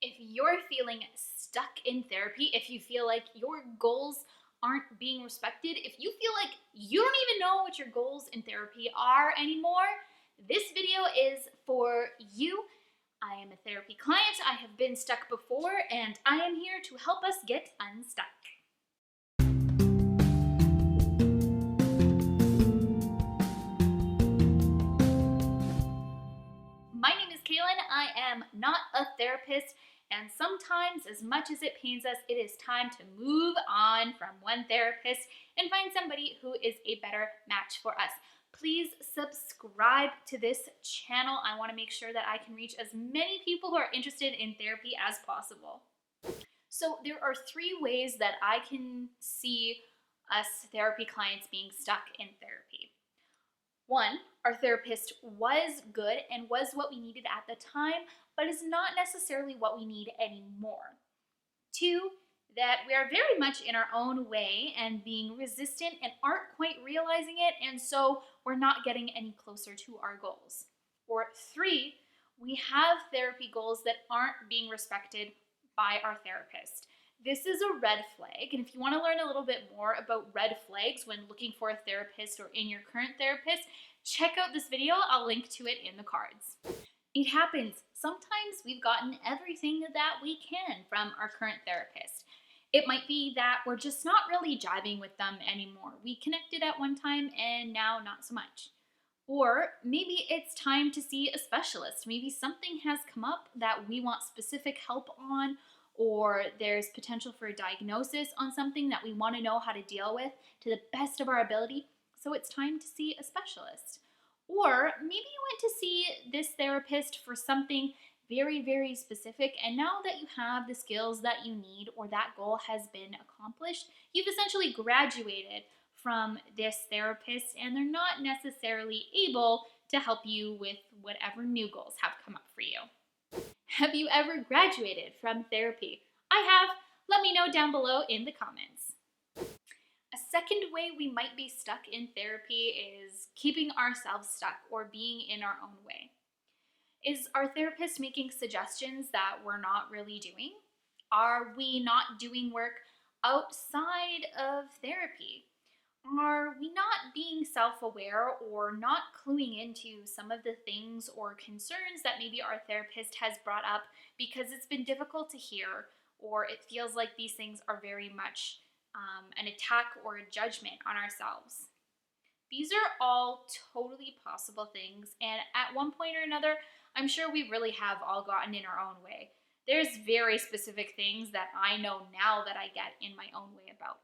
If you're feeling stuck in therapy, if you feel like your goals aren't being respected, if you feel like you don't even know what your goals in therapy are anymore, this video is for you. I am a therapy client, I have been stuck before, and I am here to help us get unstuck. My name is Caylyn, I am not a therapist, and sometimes, as much as it pains us, it is time to move on from one therapist and find somebody who is a better match for us. Please subscribe to this channel. I want to make sure that I can reach as many people who are interested in therapy as possible. So there are 3 ways that I can see us therapy clients being stuck in therapy. 1, our therapist was good and was what we needed at the time, but is not necessarily what we need anymore. 2, that we are very much in our own way and being resistant and aren't quite realizing it, and so we're not getting any closer to our goals. Or 3, we have therapy goals that aren't being respected by our therapist. This is a red flag, and if you want to learn a little bit more about red flags when looking for a therapist or in your current therapist, check out this video. I'll link to it in the cards. It happens. Sometimes we've gotten everything that we can from our current therapist. It might be that we're just not really jiving with them anymore. We connected at one time and now not so much. Or maybe it's time to see a specialist. Maybe something has come up that we want specific help on, or there's potential for a diagnosis on something that we want to know how to deal with to the best of our ability, so it's time to see a specialist. Or maybe you went to see this therapist for something very, very specific, and now that you have the skills that you need or that goal has been accomplished, you've essentially graduated from this therapist and they're not necessarily able to help you with whatever new goals have come up for you. Have you ever graduated from therapy? I have. Let me know down below in the comments. A second way we might be stuck in therapy is keeping ourselves stuck or being in our own way. Is our therapist making suggestions that we're not really doing? Are we not doing work outside of therapy? Are we not being self-aware or not cluing into some of the things or concerns that maybe our therapist has brought up because it's been difficult to hear, or it feels like these things are very much an attack or a judgment on ourselves? These are all totally possible things, and at one point or another, I'm sure we really have all gotten in our own way. There's very specific things that I know now that I get in my own way about.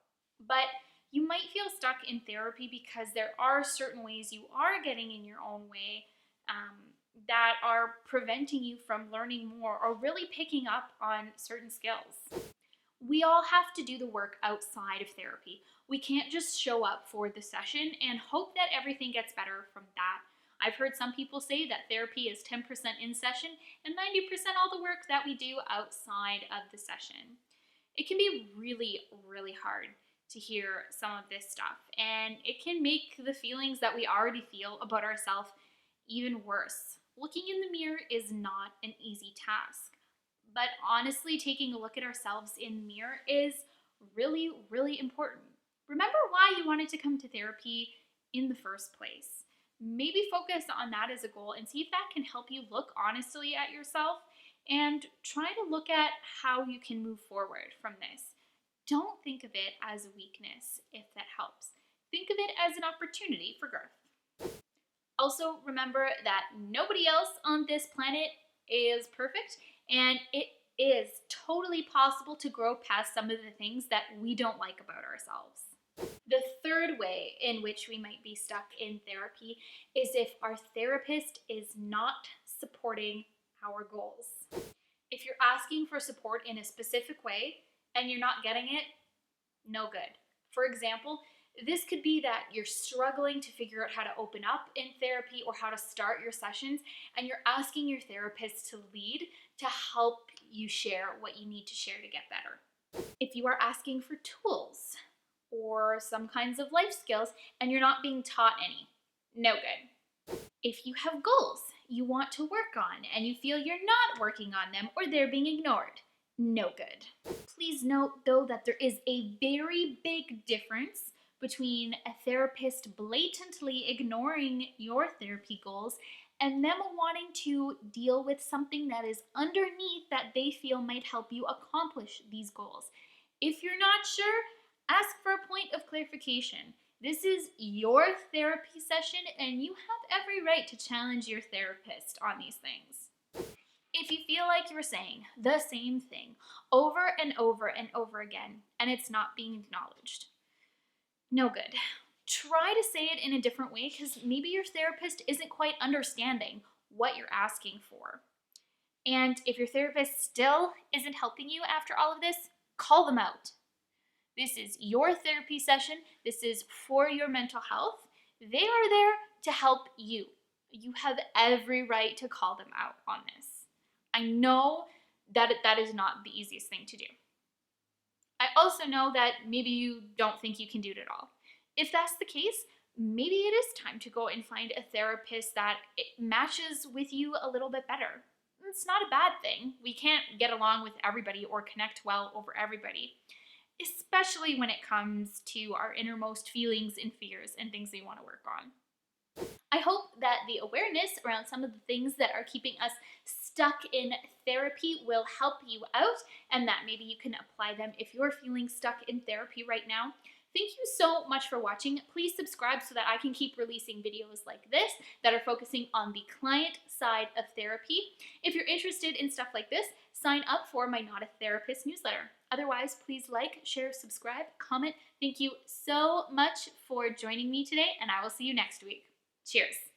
But you might feel stuck in therapy because there are certain ways you are getting in your own way that are preventing you from learning more or really picking up on certain skills. We all have to do the work outside of therapy. We can't just show up for the session and hope that everything gets better from that. I've heard some people say that therapy is 10% in session and 90% all the work that we do outside of the session. It can be really, really hard to hear some of this stuff, and it can make the feelings that we already feel about ourselves even worse. Looking in the mirror is not an easy task, but honestly, taking a look at ourselves in the mirror is really, really important. Remember why you wanted to come to therapy in the first place. Maybe focus on that as a goal and see if that can help you look honestly at yourself and try to look at how you can move forward from this. Don't think of it as a weakness, if that helps. Think of it as an opportunity for growth. Also, remember that nobody else on this planet is perfect, and it is totally possible to grow past some of the things that we don't like about ourselves. The third way in which we might be stuck in therapy is if our therapist is not supporting our goals. If you're asking for support in a specific way and you're not getting it, no good. For example, this could be that you're struggling to figure out how to open up in therapy or how to start your sessions, and you're asking your therapist to lead to help you share what you need to share to get better. If you are asking for tools or some kinds of life skills and you're not being taught any, no good. If you have goals, you want to work on and you feel you're not working on them or they're being ignored. No good. Please note, though, that there is a very big difference between a therapist blatantly ignoring your therapy goals and them wanting to deal with something that is underneath that they feel might help you accomplish these goals. If you're not sure, ask for a point of clarification. This is your therapy session, and you have every right to challenge your therapist on these things. If you feel like you're saying the same thing over and over and over again, and it's not being acknowledged, no good. Try to say it in a different way, because maybe your therapist isn't quite understanding what you're asking for. And if your therapist still isn't helping you after all of this, call them out. This is your therapy session. This is for your mental health. They are there to help you. You have every right to call them out on this. I know that that is not the easiest thing to do. I also know that maybe you don't think you can do it at all. If that's the case, maybe it is time to go and find a therapist that matches with you a little bit better. It's not a bad thing. We can't get along with everybody or connect well over everybody, especially when it comes to our innermost feelings and fears and things we want to work on. I hope that the awareness around some of the things that are keeping us stuck in therapy will help you out, and that maybe you can apply them if you're feeling stuck in therapy right now. Thank you so much for watching. Please subscribe so that I can keep releasing videos like this that are focusing on the client side of therapy. If you're interested in stuff like this, sign up for my Not a Therapist newsletter. Otherwise, please like, share, subscribe, comment. Thank you so much for joining me today, and I will see you next week. Cheers.